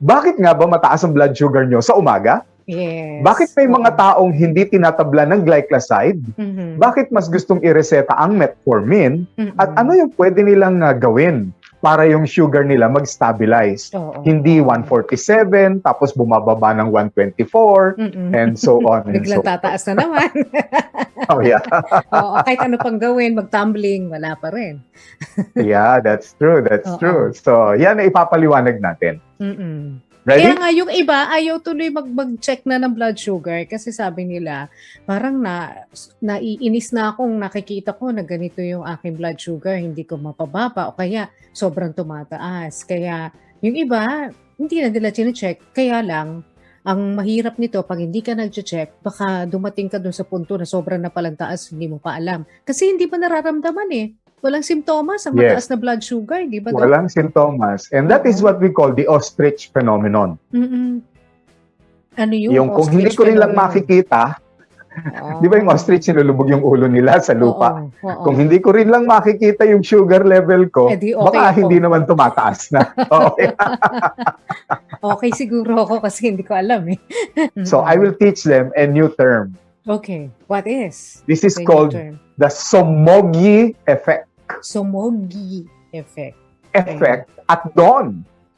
bakit nga ba mataas ang blood sugar nyo sa umaga? Yes. Bakit may mga taong hindi tinatabla ng glycoside? Mhm. Bakit mas gustong ireseta ang metformin? Mhm. At ano yung pwede nilang gawin para yung sugar nila mag-stabilize? Oo. Hindi 147, tapos bumababa ng 124, Mhm. and so on and Biglang so forth. tataas na naman. Oh, yeah. Oo, kahit ano pang gawin, mag-tumbling, wala pa rin. Yeah, that's true. That's Oo. true. So, yan ang ipapaliwanag natin. Mm-mm. Ready? Kaya nga yung iba, ayaw tuloy mag-check na ng blood sugar kasi sabi nila, parang naiinis na akong nakikita ko na ganito yung aking blood sugar, hindi ko mapababa o kaya sobrang tumataas. Kaya yung iba, hindi na nila chine-check. Kaya lang, ang mahirap nito, pag hindi ka nag-check, baka dumating ka dun sa punto na sobrang na palang taas, hindi mo pa alam. Kasi hindi mo nararamdaman eh. Walang simptomas ang Yes. mataas na blood sugar, di ba? Doc? Walang sintomas. And that is Oo. what we call the ostrich phenomenon. Mm-mm. Ano yun? Yung kung hindi Ostrich ko rin lang phenomenon. makikita, di ba yung ostrich nilulubog yung ulo nila sa lupa? Oo, oo. Kung hindi ko rin lang makikita yung sugar level ko, Eh, di okay baka ako. hindi naman tumataas na. Okay. Okay, siguro ako kasi hindi ko alam eh. So I will teach them a new term. Okay, what is? This is the new called term? the Somogyi effect. Somogyi effect. Effect at dawn.